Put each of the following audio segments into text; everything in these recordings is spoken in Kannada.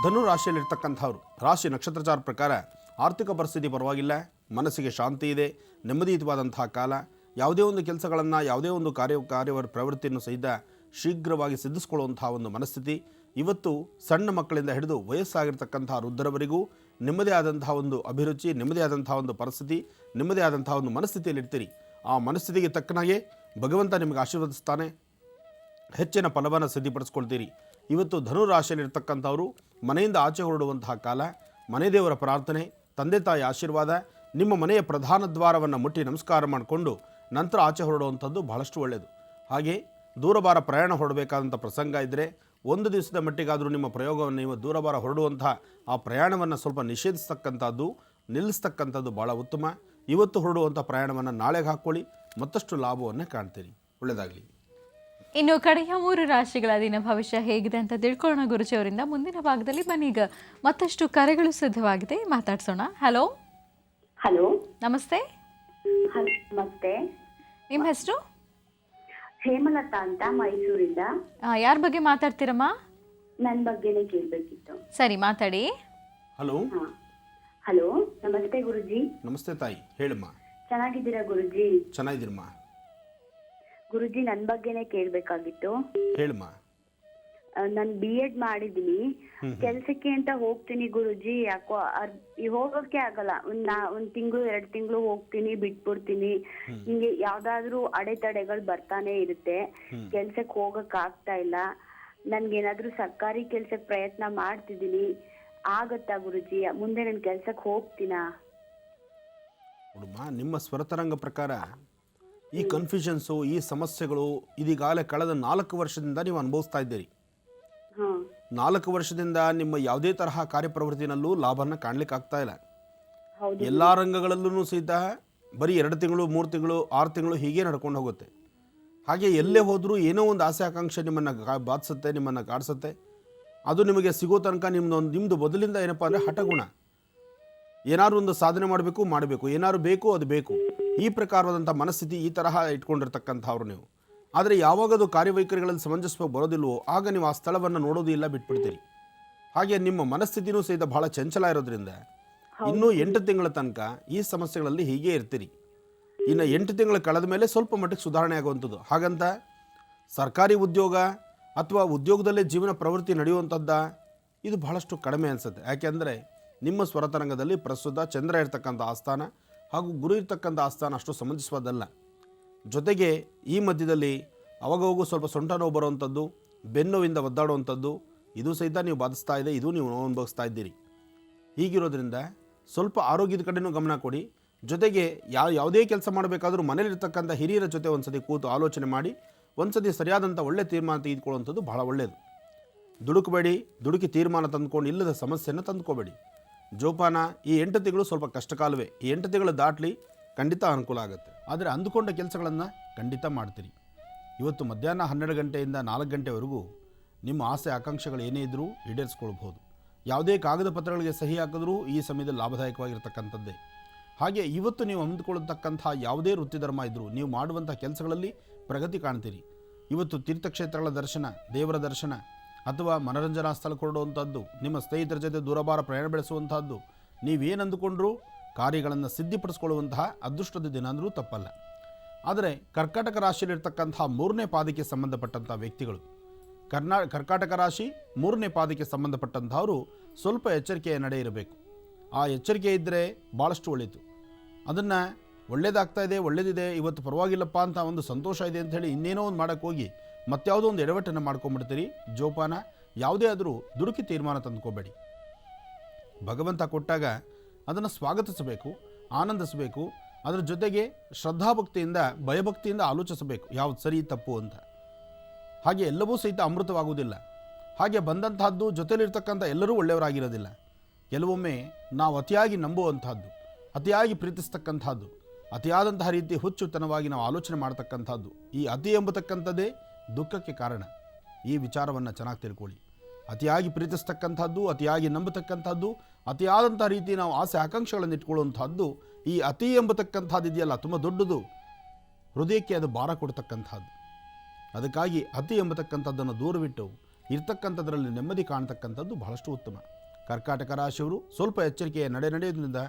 ಧನು ರಾಶಿಯಲ್ಲಿರ್ತಕ್ಕಂಥವ್ರು ರಾಶಿ ನಕ್ಷತ್ರಚಾರ ಪ್ರಕಾರ ಆರ್ಥಿಕ ಪರಿಸ್ಥಿತಿ ಪರವಾಗಿಲ್ಲ, ಮನಸ್ಸಿಗೆ ಶಾಂತಿ ಇದೆ, ನೆಮ್ಮದಿಯುತವಾದಂತಹ ಕಾಲ. ಯಾವುದೇ ಒಂದು ಕೆಲಸಗಳನ್ನು, ಯಾವುದೇ ಒಂದು ಪ್ರವೃತ್ತಿಯನ್ನು ಸಹಿತ ಶೀಘ್ರವಾಗಿ ಸಿದ್ಧಿಸಿಕೊಳ್ಳುವಂಥ ಒಂದು ಮನಸ್ಥಿತಿ. ಇವತ್ತು ಸಣ್ಣ ಮಕ್ಕಳಿಂದ ಹಿಡಿದು ವಯಸ್ಸಾಗಿರ್ತಕ್ಕಂಥ ವೃದ್ಧರವರೆಗೂ ನಿಮ್ಮದೇ ಆದಂತಹ ಒಂದು ಅಭಿರುಚಿ, ನಿಮ್ಮದೇ ಆದಂತಹ ಒಂದು ಪರಿಸ್ಥಿತಿ, ನಿಮ್ಮದೇ ಆದಂತಹ ಒಂದು ಮನಸ್ಥಿತಿಯಲ್ಲಿರ್ತೀರಿ. ಆ ಮನಸ್ಥಿತಿಗೆ ತಕ್ಕನಾಗೆ ಭಗವಂತ ನಿಮಗೆ ಆಶೀರ್ವದಿಸ್ತಾನೆ, ಹೆಚ್ಚಿನ ಫಲವನ್ನು ಸಿದ್ಧಿಪಡಿಸ್ಕೊಳ್ತೀರಿ. ಇವತ್ತು ಧನು ರಾಶಿಯಲ್ಲಿರ್ತಕ್ಕಂಥವರು ಮನೆಯಿಂದ ಆಚೆ ಹೊರಡುವಂತಹ ಕಾಲ. ಮನೆ ದೇವರ ಪ್ರಾರ್ಥನೆ, ತಂದೆ ತಾಯಿ ಆಶೀರ್ವಾದ, ನಿಮ್ಮ ಮನೆಯ ಪ್ರಧಾನ ದ್ವಾರವನ್ನು ಮುಟ್ಟಿ ನಮಸ್ಕಾರ ಮಾಡಿಕೊಂಡು ನಂತರ ಆಚೆ ಹೊರಡುವಂಥದ್ದು ಬಹಳಷ್ಟು ಒಳ್ಳೆಯದು. ಹಾಗೆ ದೂರಭಾರ ಪ್ರಯಾಣ ಹೊರಡಬೇಕಾದಂಥ ಪ್ರಸಂಗ ಇದ್ದರೆ ಒಂದು ದಿವಸದ ಮಟ್ಟಿಗಾದರೂ ನಿಮ್ಮ ಪ್ರಯೋಗವನ್ನು, ನೀವು ದೂರಭಾರ ಹೊರಡುವಂತಹ ಆ ಪ್ರಯಾಣವನ್ನು ಸ್ವಲ್ಪ ನಿಷೇಧಿಸ್ತಕ್ಕಂಥದ್ದು, ನಿಲ್ಲಿಸ್ತಕ್ಕಂಥದ್ದು ಭಾಳ ಉತ್ತಮ. ಇವತ್ತು ಹೊರಡುವಂಥ ಪ್ರಯಾಣವನ್ನು ನಾಳೆಗೆ ಹಾಕ್ಕೊಳ್ಳಿ, ಮತ್ತಷ್ಟು ಲಾಭವನ್ನು ಕಾಣ್ತೀರಿ. ಒಳ್ಳೆಯದಾಗಲಿ. ಇನ್ನು ಕಡೆಯ 3 ರಾಶಿಗಳ ದಿನ ಭವಿಷ್ಯ ಹೇಗಿದೆ ಅಂತ ತಿಳ್ಕೊಳ್ಳೋಣ ಗುರುಜಿಯವರಿಂದ. ಮುಂದಿನ ಭಾಗದಲ್ಲಿ ಬನ್ನೀಗ ಮತ್ತಷ್ಟು ಕರೆಗಳು ಸಿದ್ಧವಾಗಿದೆ, ಮಾತಾಡ್ಸೋಣ. ಹಲೋ ಹಲೋ, ನಮಸ್ತೆ. ನಮಸ್ತೆ. ನಿಮ್ಮ ಹೆಸರು? ಹೇಮಲತಾ ಅಂತ, ಮೈಸೂರಿಂದ. ಯಾರ ಬಗ್ಗೆ ಮಾತಾಡ್ತೀರಮ್ಮ? ನನ್ನ ಬಗ್ಗೆನೇ ಕೇಳಬೇಕಿತ್ತು. ಸರಿ, ಮಾತಾಡಿ. ಹಲೋ. ಹಲೋ, ನಮಸ್ತೆ ಗುರುಜಿ. ನಮಸ್ತೆ ತಾಯಿ, ಹೇಳಮ್ಮ. ಚೆನ್ನಾಗಿದ್ದೀರಾ ಗುರುಜಿ? ಚೆನ್ನಾಗಿದ್ದೀರಮ್ಮ. ಗುರುಜಿ, ನನ್ನ ಬಗ್ಗೆನೇ ಕೇಳಬೇಕಾಗಿತ್ತು. ಹೇಳಮ್ಮ. ನಾನು BEd ಮಾಡಿದ್ದೀನಿ. ಕೆಲ್ಸಕ್ಕೆ ಅಂತ ಹೋಗ್ತೀನಿ ಗುರುಜಿ. ಯಾಕೋ ಹೋಗಕ್ಕೆ ಆಗಲ್ಲ. ಒಂದ್ ತಿಂಗಳು 2 ತಿಂಗಳು ಹೋಗ್ತೀನಿ, ಬಿಟ್ಬಿಡ್ತೀನಿ. ಹಿಂಗೆ ಯಾವ್ದಾದ್ರು ಅಡೆತಡೆಗಳು ಬರ್ತಾನೆ ಇರುತ್ತೆ. ಕೆಲ್ಸಕ್ಕೆ ಹೋಗಕ್ ಆಗ್ತಾ ಇಲ್ಲ. ನನ್ಗೇನಾದ್ರೂ ಸರ್ಕಾರಿ ಕೆಲ್ಸಕ್ಕೆ ಪ್ರಯತ್ನ ಮಾಡ್ತಿದ್ದೀನಿ. ಆಗತ್ತಾ ಗುರುಜಿ? ಮುಂದೆ ನನ್ ಕೆಲ್ಸಕ್ಕೆ ಹೋಗ್ತೀನಾ? ನಿಮ್ಮ ಸ್ವರತರಂಗ ಪ್ರಕಾರ ಈ ಕನ್ಫ್ಯೂಷನ್ಸು, ಈ ಸಮಸ್ಯೆಗಳು ಇದೀಗಾಗಲೇ ಕಳೆದ 4 ವರ್ಷದಿಂದ ನೀವು ಅನುಭವಿಸ್ತಾ ಇದ್ದೀರಿ. 4 ವರ್ಷದಿಂದ ನಿಮ್ಮ ಯಾವುದೇ ತರಹ ಕಾರ್ಯಪ್ರವೃತ್ತಿನಲ್ಲೂ ಲಾಭನ ಕಾಣ್ಲಿಕ್ಕೆ ಆಗ್ತಾ ಇಲ್ಲ. ಎಲ್ಲ ರಂಗಗಳಲ್ಲೂ ಸಹಿತ ಬರೀ 2 ತಿಂಗಳು, 3 ತಿಂಗಳು, 6 ತಿಂಗಳು ಹೀಗೆ ನಡ್ಕೊಂಡು ಹೋಗುತ್ತೆ. ಹಾಗೆ ಎಲ್ಲೇ ಹೋದರೂ ಏನೋ ಒಂದು ಆಸೆ ಆಕಾಂಕ್ಷೆ ನಿಮ್ಮನ್ನು ಬಾಧಿಸುತ್ತೆ, ನಿಮ್ಮನ್ನು ಕಾಡಿಸುತ್ತೆ. ಅದು ನಿಮಗೆ ಸಿಗೋ ತನಕ ನಿಮ್ಮದು ಮೊದಲಿಂದ ಏನಪ್ಪ ಅಂದರೆ ಹಠಗುಣ. ಏನಾದ್ರು ಒಂದು ಸಾಧನೆ ಮಾಡಬೇಕು, ಏನಾದ್ರು ಬೇಕು ಅದು ಬೇಕು, ಈ ಪ್ರಕಾರವಾದಂಥ ಮನಸ್ಥಿತಿ, ಈ ತರಹ ಇಟ್ಕೊಂಡಿರ್ತಕ್ಕಂಥವ್ರು ನೀವು. ಆದರೆ ಯಾವಾಗದು ಕಾರ್ಯವೈಖರಿಗಳಲ್ಲಿ ಸಮಂಜಸ ಬರೋದಿಲ್ವೋ ಆಗ ನೀವು ಆ ಸ್ಥಳವನ್ನು ನೋಡೋದು ಇಲ್ಲ, ಬಿಟ್ಬಿಡ್ತೀರಿ. ಹಾಗೆ ನಿಮ್ಮ ಮನಸ್ಥಿತಿನೂ ಸಹಿತ ಬಹಳ ಚಂಚಲ ಇರೋದ್ರಿಂದ ಇನ್ನೂ 8 ತಿಂಗಳ ತನಕ ಈ ಸಮಸ್ಯೆಗಳಲ್ಲಿ ಹೀಗೆ ಇರ್ತೀರಿ. ಇನ್ನು 8 ತಿಂಗಳು ಕಳೆದ ಮೇಲೆ ಸ್ವಲ್ಪ ಮಟ್ಟಿಗೆ ಸುಧಾರಣೆ ಆಗುವಂಥದ್ದು. ಹಾಗಂತ ಸರ್ಕಾರಿ ಉದ್ಯೋಗ ಅಥವಾ ಉದ್ಯೋಗದಲ್ಲೇ ಜೀವನ ಪ್ರವೃತ್ತಿ ನಡೆಯುವಂಥದ್ದ ಇದು ಬಹಳಷ್ಟು ಕಡಿಮೆ ಅನಿಸುತ್ತೆ. ಯಾಕೆಂದರೆ ನಿಮ್ಮ ಸ್ವರತರಂಗದಲ್ಲಿ ಪ್ರಸ್ತುತ ಚಂದ್ರ ಇರ್ತಕ್ಕಂಥ ಆಸ್ಥಾನ ಹಾಗೂ ಗುರು ಇರ್ತಕ್ಕಂಥ ಆಸ್ಥಾನ ಅಷ್ಟು ಸಮಂಜಸವಾದಲ್ಲ. ಜೊತೆಗೆ ಈ ಮಧ್ಯದಲ್ಲಿ ಅವಾಗವಾಗೂ ಸ್ವಲ್ಪ ಸೊಂಟ ನೋವು ಬರುವಂಥದ್ದು, ಬೆನ್ನೋವಿಂದ ಒದ್ದಾಡುವಂಥದ್ದು ಇದು ಸಹಿತ ನೀವು ಬಾಧಿಸ್ತಾ ಇದೆ, ಇದು ನೀವು ಅನುಭವಿಸ್ತಾ ಇದ್ದೀರಿ. ಹೀಗಿರೋದ್ರಿಂದ ಸ್ವಲ್ಪ ಆರೋಗ್ಯದ ಕಡೆನೂ ಗಮನ ಕೊಡಿ. ಜೊತೆಗೆ ಯಾವುದೇ ಕೆಲಸ ಮಾಡಬೇಕಾದ್ರೂ ಮನೇಲಿರ್ತಕ್ಕಂಥ ಹಿರಿಯರ ಜೊತೆ ಒಂದ್ಸತಿ ಕೂತು ಆಲೋಚನೆ ಮಾಡಿ ಒಂದ್ಸತಿ ಸರಿಯಾದಂಥ ಒಳ್ಳೆ ತೀರ್ಮಾನ ತೆಗೆದುಕೊಳ್ಳುವಂಥದ್ದು ಬಹಳ ಒಳ್ಳೆಯದು. ದುಡುಕಬೇಡಿ, ದುಡುಕಿ ತೀರ್ಮಾನ ತಂದುಕೊಂಡು ಇಲ್ಲದ ಸಮಸ್ಯೆಯನ್ನು ತಂದುಕೋಬೇಡಿ. ಜೋಪಾನ. ಈ 8 ತಿಂಗಳು ಸ್ವಲ್ಪ ಕಷ್ಟಕಾಲವೇ. ಈ 8 ತಿಂಗಳು ದಾಟಲಿ, ಖಂಡಿತ ಅನುಕೂಲ ಆಗುತ್ತೆ. ಆದರೆ ಅಂದುಕೊಂಡ ಕೆಲಸಗಳನ್ನು ಖಂಡಿತ ಮಾಡ್ತೀರಿ. ಇವತ್ತು ಮಧ್ಯಾಹ್ನ 12 ಗಂಟೆಯಿಂದ 4 ಗಂಟೆವರೆಗೂ ನಿಮ್ಮ ಆಸೆ ಆಕಾಂಕ್ಷೆಗಳು ಏನೇ ಇದ್ದರೂ ಈಡೇರಿಸ್ಕೊಳ್ಬೋದು. ಯಾವುದೇ ಕಾಗದ ಪತ್ರಗಳಿಗೆ ಸಹಿ ಹಾಕಿದ್ರೂ ಈ ಸಮಯದಲ್ಲಿ ಲಾಭದಾಯಕವಾಗಿರ್ತಕ್ಕಂಥದ್ದೇ. ಹಾಗೆ ಇವತ್ತು ನೀವು ಅಂದುಕೊಳ್ಳತಕ್ಕಂಥ ಯಾವುದೇ ವೃತ್ತಿಧರ್ಮ ಇದ್ದರೂ ನೀವು ಮಾಡುವಂಥ ಕೆಲಸಗಳಲ್ಲಿ ಪ್ರಗತಿ ಕಾಣ್ತೀರಿ. ಇವತ್ತು ತೀರ್ಥಕ್ಷೇತ್ರಗಳ ದರ್ಶನ, ದೇವರ ದರ್ಶನ ಅಥವಾ ಮನರಂಜನಾ ಸ್ಥಳಕ್ಕೆ ಹೊರಡುವಂಥದ್ದು, ನಿಮ್ಮ ಸ್ನೇಹಿತರ ಜೊತೆ ದೂರಭಾರ ಪ್ರಯಾಣ ಬೆಳೆಸುವಂಥದ್ದು, ನೀವೇನು ಅಂದುಕೊಂಡ್ರೂ ಕಾರ್ಯಗಳನ್ನು ಸಿದ್ಧಿಪಡಿಸ್ಕೊಳ್ಳುವಂತಹ ಅದೃಷ್ಟದ ದಿನ ಅಂದರೂ ತಪ್ಪಲ್ಲ. ಆದರೆ ಕರ್ಕಾಟಕ ರಾಶಿಯಲ್ಲಿರ್ತಕ್ಕಂಥ 3ನೇ ಪಾದಕ್ಕೆ ಸಂಬಂಧಪಟ್ಟಂಥ ವ್ಯಕ್ತಿಗಳು, ಕರ್ಕಾಟಕ ರಾಶಿ 3ನೇ ಪಾದಕ್ಕೆ ಸಂಬಂಧಪಟ್ಟಂಥವರು ಸ್ವಲ್ಪ ಎಚ್ಚರಿಕೆಯ ನಡೆ ಇರಬೇಕು. ಆ ಎಚ್ಚರಿಕೆ ಇದ್ದರೆ ಭಾಳಷ್ಟು ಒಳ್ಳೆಯದು. ಅದನ್ನು ಒಳ್ಳೇದಾಗ್ತಾ ಇದೆ, ಒಳ್ಳೇದಿದೆ, ಇವತ್ತು ಪರವಾಗಿಲ್ಲಪ್ಪ ಅಂತ ಒಂದು ಸಂತೋಷ ಇದೆ ಅಂಥೇಳಿ ಇನ್ನೇನೋ ಒಂದು ಮಾಡೋಕ್ಕೆ ಹೋಗಿ ಮತ್ತಾವುದೋ ಒಂದು ಎಡವಟ್ಟನ್ನು ಮಾಡ್ಕೊಂಡ್ಬಿಡ್ತೀರಿ. ಜೋಪಾನ. ಯಾವುದೇ ಆದರೂ ದುಡುಕಿ ತೀರ್ಮಾನ ತಂದುಕೋಬೇಡಿ. ಭಗವಂತ ಕೊಟ್ಟಾಗ ಅದನ್ನು ಸ್ವಾಗತಿಸಬೇಕು, ಆನಂದಿಸಬೇಕು. ಅದರ ಜೊತೆಗೆ ಶ್ರದ್ಧಾಭಕ್ತಿಯಿಂದ, ಭಯಭಕ್ತಿಯಿಂದ ಆಲೋಚಿಸಬೇಕು ಯಾವುದು ಸರಿ ತಪ್ಪು ಅಂತ. ಹಾಗೆ ಎಲ್ಲವೂ ಸಹಿತ ಅಮೃತವಾಗುವುದಿಲ್ಲ. ಹಾಗೆ ಬಂದಂತಹದ್ದು ಜೊತೆಲಿರ್ತಕ್ಕಂಥ ಎಲ್ಲರೂ ಒಳ್ಳೆಯವರಾಗಿರೋದಿಲ್ಲ. ಕೆಲವೊಮ್ಮೆ ನಾವು ಅತಿಯಾಗಿ ನಂಬುವಂತಹದ್ದು, ಅತಿಯಾಗಿ ಪ್ರೀತಿಸ್ತಕ್ಕಂಥದ್ದು, ಅತಿಯಾದಂತಹ ರೀತಿ ಹುಚ್ಚುತನವಾಗಿ ನಾವು ಆಲೋಚನೆ ಮಾಡ್ತಕ್ಕಂಥದ್ದು, ಈ ಅತಿ ಎಂಬತಕ್ಕಂಥದ್ದೇ ದುಃಖಕ್ಕೆ ಕಾರಣ. ಈ ವಿಚಾರವನ್ನು ಚೆನ್ನಾಗಿ ತಿಳ್ಕೊಳ್ಳಿ. ಅತಿಯಾಗಿ ಪ್ರೀತಿಸ್ತಕ್ಕಂಥದ್ದು, ಅತಿಯಾಗಿ ನಂಬತಕ್ಕಂಥದ್ದು, ಅತಿಯಾದಂಥ ರೀತಿ ನಾವು ಆಸೆ ಆಕಾಂಕ್ಷೆಗಳನ್ನು ಇಟ್ಕೊಳ್ಳುವಂಥದ್ದು, ಈ ಅತಿ ಎಂಬತಕ್ಕಂಥದ್ದು ಇದೆಯಲ್ಲ ತುಂಬ ದೊಡ್ಡದು. ಹೃದಯಕ್ಕೆ ಅದು ಭಾರ ಕೊಡ್ತಕ್ಕಂಥದ್ದು. ಅದಕ್ಕಾಗಿ ಅತಿ ಎಂಬತಕ್ಕಂಥದ್ದನ್ನು ದೂರವಿಟ್ಟು ಇರ್ತಕ್ಕಂಥದ್ರಲ್ಲಿ ನೆಮ್ಮದಿ ಕಾಣ್ತಕ್ಕಂಥದ್ದು ಬಹಳಷ್ಟು ಉತ್ತಮ. ಕರ್ಕಾಟಕ ರಾಶಿಯವರು ಸ್ವಲ್ಪ ಎಚ್ಚರಿಕೆಯ ನಡೆಯೋದ್ರಿಂದ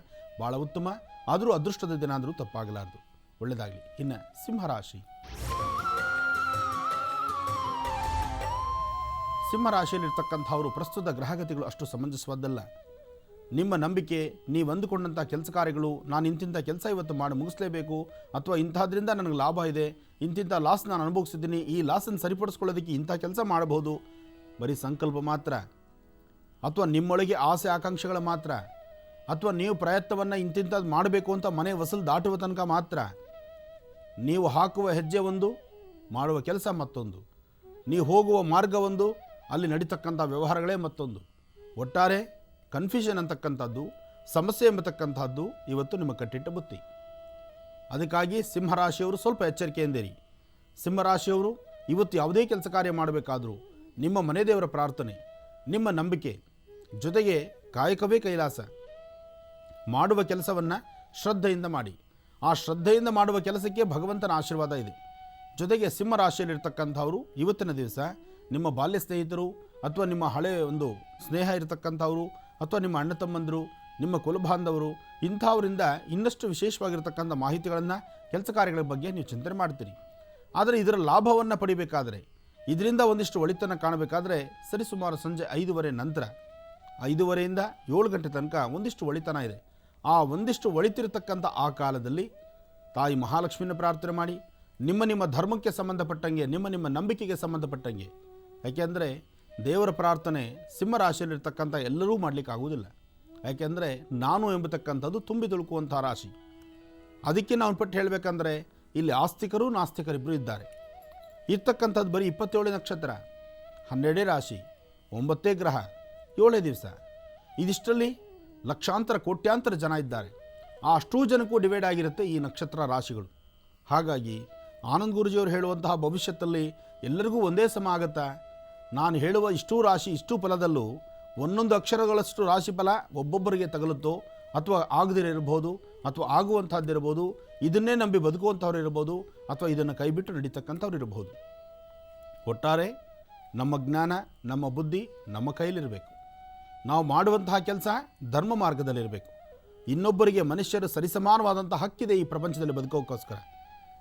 ಭಾಳ ಉತ್ತಮ. ಆದರೂ ಅದೃಷ್ಟದ ದಿನ ಅಂದರೂ ತಪ್ಪಾಗಲಾರದು. ಒಳ್ಳೆಯದಾಗಲಿ. ಇನ್ನು ಸಿಂಹರಾಶಿ. ಸಿಂಹರಾಶಿಯಲ್ಲಿರ್ತಕ್ಕಂಥವರು ಪ್ರಸ್ತುತ ಗ್ರಹಗತಿಗಳು ಅಷ್ಟು ಸಮಂಜಸವಾದ್ದಲ್ಲ. ನಿಮ್ಮ ನಂಬಿಕೆ, ನೀವು ಅಂದುಕೊಂಡಂಥ ಕೆಲಸ ಕಾರ್ಯಗಳು, ನಾನು ಇಂತಿಂಥ ಕೆಲಸ ಇವತ್ತು ಮಾಡಿ ಮುಗಿಸ್ಲೇಬೇಕು, ಅಥವಾ ಇಂಥದ್ರಿಂದ ನನಗೆ ಲಾಭ ಇದೆ, ಇಂತಿಂಥ ಲಾಸ್ ನಾನು ಅನುಭವಿಸಿದ್ದೀನಿ, ಈ ಲಾಸನ್ನು ಸರಿಪಡಿಸ್ಕೊಳ್ಳೋದಕ್ಕೆ ಇಂಥ ಕೆಲಸ ಮಾಡಬಹುದು, ಬರೀ ಸಂಕಲ್ಪ ಮಾತ್ರ, ಅಥವಾ ನಿಮ್ಮೊಳಗೆ ಆಸೆ ಆಕಾಂಕ್ಷೆಗಳ ಮಾತ್ರ, ಅಥವಾ ನೀವು ಪ್ರಯತ್ನವನ್ನು ಇಂತಿಂಥದ್ದು ಮಾಡಬೇಕು ಅಂತ ಮನೆ ವಸಲು ದಾಟುವ ತನಕ ಮಾತ್ರ. ನೀವು ಹಾಕುವ ಹೆಜ್ಜೆ ಒಂದು, ಮಾಡುವ ಕೆಲಸ ಮತ್ತೊಂದು. ನೀವು ಹೋಗುವ ಮಾರ್ಗ ಒಂದು, ಅಲ್ಲಿ ನಡೀತಕ್ಕಂಥ ವ್ಯವಹಾರಗಳೇ ಮತ್ತೊಂದು. ಒಟ್ಟಾರೆ ಕನ್ಫ್ಯೂಷನ್ ಅಂತಕ್ಕಂಥದ್ದು, ಸಮಸ್ಯೆ ಎಂಬತಕ್ಕಂಥದ್ದು ಇವತ್ತು ನಿಮ್ಮ ಕಟ್ಟಿಟ್ಟ ಬುತ್ತಿ. ಅದಕ್ಕಾಗಿ ಸಿಂಹರಾಶಿಯವರು ಸ್ವಲ್ಪ ಎಚ್ಚರಿಕೆಯಿಂದಿರಿ. ಸಿಂಹರಾಶಿಯವರು ಇವತ್ತು ಯಾವುದೇ ಕೆಲಸ ಕಾರ್ಯ ಮಾಡಬೇಕಾದರೂ ನಿಮ್ಮ ಮನೆ ದೇವರ ಪ್ರಾರ್ಥನೆ, ನಿಮ್ಮ ನಂಬಿಕೆ ಜೊತೆಗೆ ಕಾಯಕವೇ ಕೈಲಾಸ. ಮಾಡುವ ಕೆಲಸವನ್ನು ಶ್ರದ್ಧೆಯಿಂದ ಮಾಡಿ. ಆ ಶ್ರದ್ಧೆಯಿಂದ ಮಾಡುವ ಕೆಲಸಕ್ಕೆ ಭಗವಂತನ ಆಶೀರ್ವಾದ ಇದೆ. ಜೊತೆಗೆ ಸಿಂಹರಾಶಿಯಲ್ಲಿರ್ತಕ್ಕಂಥವರು ಇವತ್ತಿನ ದಿವಸ ನಿಮ್ಮ ಬಾಲ್ಯ ಸ್ನೇಹಿತರು, ಅಥವಾ ನಿಮ್ಮ ಹಳೆಯ ಒಂದು ಸ್ನೇಹ ಇರತಕ್ಕಂಥವರು, ಅಥವಾ ನಿಮ್ಮ ಅಣ್ಣ ತಮ್ಮಂದರು, ನಿಮ್ಮ ಕುಲಬಾಂಧವರು, ಇಂಥವರಿಂದ ಇನ್ನಷ್ಟು ವಿಶೇಷವಾಗಿರ್ತಕ್ಕಂಥ ಮಾಹಿತಿಗಳನ್ನು, ಕೆಲಸ ಕಾರ್ಯಗಳ ಬಗ್ಗೆ ನೀವು ಚಿಂತನೆ ಮಾಡ್ತೀರಿ. ಆದರೆ ಇದರ ಲಾಭವನ್ನು ಪಡಿಬೇಕಾದರೆ, ಇದರಿಂದ ಒಂದಿಷ್ಟು ಒಳಿತನ್ನು ಕಾಣಬೇಕಾದ್ರೆ ಸರಿಸುಮಾರು ಸಂಜೆ 5:30 ನಂತರ, 5:30ಯಿಂದ 7 ಗಂಟೆ ತನಕ ಒಂದಿಷ್ಟು ಒಳಿತನ ಇದೆ. ಆ ಒಂದಿಷ್ಟು ಒಳಿತಿರತಕ್ಕಂಥ ಆ ಕಾಲದಲ್ಲಿ ತಾಯಿ ಮಹಾಲಕ್ಷ್ಮಿನ ಪ್ರಾರ್ಥನೆ ಮಾಡಿ, ನಿಮ್ಮ ಧರ್ಮಕ್ಕೆ ಸಂಬಂಧಪಟ್ಟಂಗೆ, ನಿಮ್ಮ ನಂಬಿಕೆಗೆ ಸಂಬಂಧಪಟ್ಟಂಗೆ. ಯಾಕೆಂದರೆ ದೇವರ ಪ್ರಾರ್ಥನೆ ಸಿಂಹರಾಶಿಯಲ್ಲಿರ್ತಕ್ಕಂಥ ಎಲ್ಲರೂ ಮಾಡಲಿಕ್ಕಾಗುವುದಿಲ್ಲ. ಯಾಕೆಂದರೆ ನಾನು ಎಂಬತಕ್ಕಂಥದ್ದು ತುಂಬಿ ತುಳುಕುವಂಥ ರಾಶಿ. ಅದಕ್ಕೆ ನಾವು ಪಟ್ಟು ಹೇಳಬೇಕಂದ್ರೆ ಇಲ್ಲಿ ಆಸ್ತಿಕರು ನಾಸ್ತಿಕರಿಬ್ಬರು ಇದ್ದಾರೆ. ಇರ್ತಕ್ಕಂಥದ್ದು ಬರೀ 27 ನಕ್ಷತ್ರ, 12 ರಾಶಿ, 9 ಗ್ರಹ, 7 ದಿವಸ. ಇದಿಷ್ಟರಲ್ಲಿ ಲಕ್ಷಾಂತರ ಕೋಟ್ಯಾಂತರ ಜನ ಇದ್ದಾರೆ. ಆ ಅಷ್ಟೂ ಜನಕ್ಕೂ ಡಿವೈಡ್ ಆಗಿರುತ್ತೆ ಈ ನಕ್ಷತ್ರ ರಾಶಿಗಳು. ಹಾಗಾಗಿ ಆನಂದ್ ಗುರೂಜಿಯವರು ಹೇಳುವಂತಹ ಭವಿಷ್ಯದಲ್ಲಿ ಎಲ್ಲರಿಗೂ ಒಂದೇ ಸಮ ಆಗುತ್ತಾ? ನಾನು ಹೇಳುವ ಇಷ್ಟೂ ರಾಶಿ, ಇಷ್ಟೂ ಫಲದಲ್ಲೂ ಒಂದೊಂದು ಅಕ್ಷರಗಳಷ್ಟು ರಾಶಿ ಫಲ ಒಬ್ಬೊಬ್ಬರಿಗೆ ತಗಲುತ್ತೋ, ಅಥವಾ ಆಗದಿರಬಹುದು, ಅಥವಾ ಆಗುವಂಥದ್ದಿರ್ಬೋದು, ಇದನ್ನೇ ನಂಬಿ ಬದುಕುವಂಥವ್ರು ಇರ್ಬೋದು, ಅಥವಾ ಇದನ್ನು ಕೈಬಿಟ್ಟು ನಡೀತಕ್ಕಂಥವ್ರು ಇರಬಹುದು. ಒಟ್ಟಾರೆ ನಮ್ಮ ಜ್ಞಾನ, ನಮ್ಮ ಬುದ್ಧಿ ನಮ್ಮ ಕೈಲಿರಬೇಕು. ನಾವು ಮಾಡುವಂತಹ ಕೆಲಸ ಧರ್ಮ ಮಾರ್ಗದಲ್ಲಿರಬೇಕು. ಇನ್ನೊಬ್ಬರಿಗೆ ಮನುಷ್ಯರು ಸರಿಸಮಾನವಾದಂಥ ಹಕ್ಕಿದೆ ಈ ಪ್ರಪಂಚದಲ್ಲಿ ಬದುಕೋಕ್ಕೋಸ್ಕರ.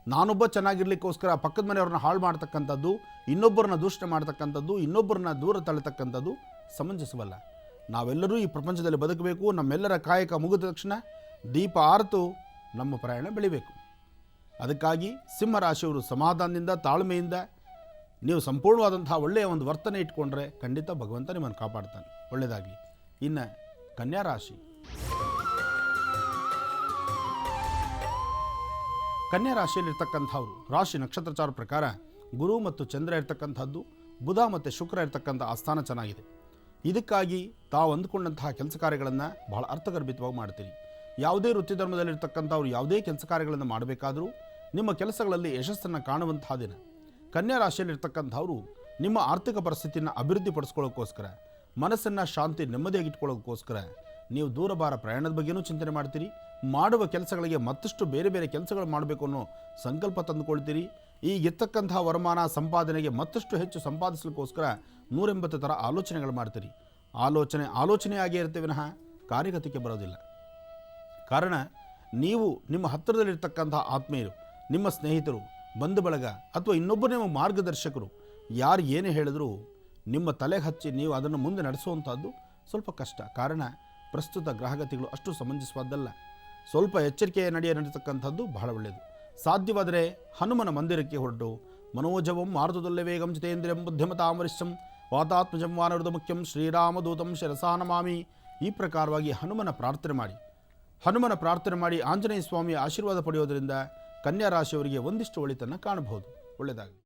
ನಾನೊಬ್ಬ ಚೆನ್ನಾಗಿರ್ಲಿಕ್ಕೋಸ್ಕರ ಪಕ್ಕದ ಮನೆಯವ್ರನ್ನ ಹಾಳು ಮಾಡ್ತಕ್ಕಂಥದ್ದು, ಇನ್ನೊಬ್ಬರನ್ನ ದೂಷಣೆ ಮಾಡ್ತಕ್ಕಂಥದ್ದು, ಇನ್ನೊಬ್ಬರನ್ನ ದೂರ ತಳ್ಳತಕ್ಕಂಥದ್ದು ಸಮಂಜಸವಲ್ಲ. ನಾವೆಲ್ಲರೂ ಈ ಪ್ರಪಂಚದಲ್ಲಿ ಬದುಕಬೇಕು. ನಮ್ಮೆಲ್ಲರ ಕಾಯಕ ಮುಗಿದ ತಕ್ಷಣ ದೀಪ ಆರಿತು ನಮ್ಮ ಪ್ರಯಾಣ ಬೆಳಿಬೇಕು. ಅದಕ್ಕಾಗಿ ಸಿಂಹರಾಶಿಯವರು ಸಮಾಧಾನದಿಂದ, ತಾಳ್ಮೆಯಿಂದ ನೀವು ಸಂಪೂರ್ಣವಾದಂಥ ಒಳ್ಳೆಯ ಒಂದು ವರ್ತನೆ ಇಟ್ಕೊಂಡ್ರೆ ಖಂಡಿತ ಭಗವಂತ ನಿಮ್ಮನ್ನು ಕಾಪಾಡ್ತಾನೆ. ಒಳ್ಳೆಯದಾಗಲಿ. ಇನ್ನು ಕನ್ಯಾ ರಾಶಿ. ಕನ್ಯಾ ರಾಶಿಯಲ್ಲಿರ್ತಕ್ಕಂಥವ್ರು ರಾಶಿ ನಕ್ಷತ್ರಚಾರ ಪ್ರಕಾರ ಗುರು ಮತ್ತು ಚಂದ್ರ ಇರ್ತಕ್ಕಂಥದ್ದು, ಬುಧ ಮತ್ತು ಶುಕ್ರ ಇರ್ತಕ್ಕಂಥ ಆಸ್ಥಾನ ಚೆನ್ನಾಗಿದೆ. ಇದಕ್ಕಾಗಿ ತಾವು ಅಂದುಕೊಂಡಂತಹ ಕೆಲಸ ಕಾರ್ಯಗಳನ್ನು ಬಹಳ ಅರ್ಥಗರ್ಭಿತವಾಗಿ ಮಾಡ್ತೀರಿ. ಯಾವುದೇ ವೃತ್ತಿ ಧರ್ಮದಲ್ಲಿರ್ತಕ್ಕಂಥವ್ರು ಯಾವುದೇ ಕೆಲಸ ಕಾರ್ಯಗಳನ್ನು ಮಾಡಬೇಕಾದರೂ ನಿಮ್ಮ ಕೆಲಸಗಳಲ್ಲಿ ಯಶಸ್ಸನ್ನು ಕಾಣುವಂತಹ ದಿನ. ಕನ್ಯಾ ರಾಶಿಯಲ್ಲಿರ್ತಕ್ಕಂಥವ್ರು ನಿಮ್ಮ ಆರ್ಥಿಕ ಪರಿಸ್ಥಿತಿಯನ್ನು ಅಭಿವೃದ್ಧಿಪಡಿಸ್ಕೊಳ್ಳೋಕ್ಕೋಸ್ಕರ, ಮನಸ್ಸನ್ನು ಶಾಂತಿ ನೆಮ್ಮದಿಯಾಗಿಟ್ಕೊಳ್ಳೋಕ್ಕೋಸ್ಕರ ನೀವು ದೂರಭಾರ ಪ್ರಯಾಣದ ಬಗ್ಗೆನೂ ಚಿಂತನೆ ಮಾಡ್ತೀರಿ. ಮಾಡುವ ಕೆಲಸಗಳಿಗೆ ಮತ್ತಷ್ಟು ಬೇರೆ ಬೇರೆ ಕೆಲಸಗಳು ಮಾಡಬೇಕು ಅನ್ನೋ ಸಂಕಲ್ಪ ತಂದುಕೊಳ್ತೀರಿ. ಈಗಿರ್ತಕ್ಕಂತಹ ವರಮಾನ ಸಂಪಾದನೆಗೆ ಮತ್ತಷ್ಟು ಹೆಚ್ಚು ಸಂಪಾದಿಸಲಿಕ್ಕೋಸ್ಕರ 180 ಥರ ಆಲೋಚನೆಗಳು ಮಾಡ್ತೀರಿ. ಆಲೋಚನೆಯಾಗೇ ಇರ್ತೇವೆ ವಿನಃ ಕಾರ್ಯಗತಿಗೆ ಬರೋದಿಲ್ಲ. ಕಾರಣ ನೀವು ನಿಮ್ಮ ಹತ್ತಿರದಲ್ಲಿರ್ತಕ್ಕಂಥ ಆತ್ಮೀಯರು, ನಿಮ್ಮ ಸ್ನೇಹಿತರು, ಬಂಧು ಬಳಗ, ಅಥವಾ ಇನ್ನೊಬ್ಬರು ನಿಮ್ಮ ಮಾರ್ಗದರ್ಶಕರು ಯಾರು ಏನೇ ಹೇಳಿದ್ರು ನಿಮ್ಮ ತಲೆಗೆ ಹಚ್ಚಿ ನೀವು ಅದನ್ನು ಮುಂದೆ ನಡೆಸುವಂಥದ್ದು ಸ್ವಲ್ಪ ಕಷ್ಟ. ಕಾರಣ ಪ್ರಸ್ತುತ ಗ್ರಹಗತಿಗಳು ಅಷ್ಟು ಸಮಂಜಸವಾದ್ದಲ್ಲ. ಸ್ವಲ್ಪ ಎಚ್ಚರಿಕೆಯ ನಡೀತಕ್ಕಂಥದ್ದು ಬಹಳ ಒಳ್ಳೆಯದು. ಸಾಧ್ಯವಾದರೆ ಹನುಮನ ಮಂದಿರಕ್ಕೆ ಹೊರಟು ಮನೋಜವಂ ಮಾರುತದಲ್ಲೇ ವೇಗಂ ಜಿತೇಂದ್ರಿಯಂ ಬುದ್ಧಿಮತಾಮರಿಶಂ ವಾತಾತ್ಮಜಂ ವಾನವೃತ ಮುಖ್ಯಂ ಶ್ರೀರಾಮದೂತಂ ಶಿರಸಾ ನಮಾಮಿ, ಈ ಪ್ರಕಾರವಾಗಿ ಹನುಮನ ಪ್ರಾರ್ಥನೆ ಮಾಡಿ ಆಂಜನೇಯ ಸ್ವಾಮಿಯ ಆಶೀರ್ವಾದ ಪಡೆಯೋದರಿಂದ ಕನ್ಯಾ ರಾಶಿಯವರಿಗೆ ಒಂದಿಷ್ಟು ಒಳಿತನ್ನು ಕಾಣಬಹುದು. ಒಳ್ಳೆಯದಾಗಲಿ.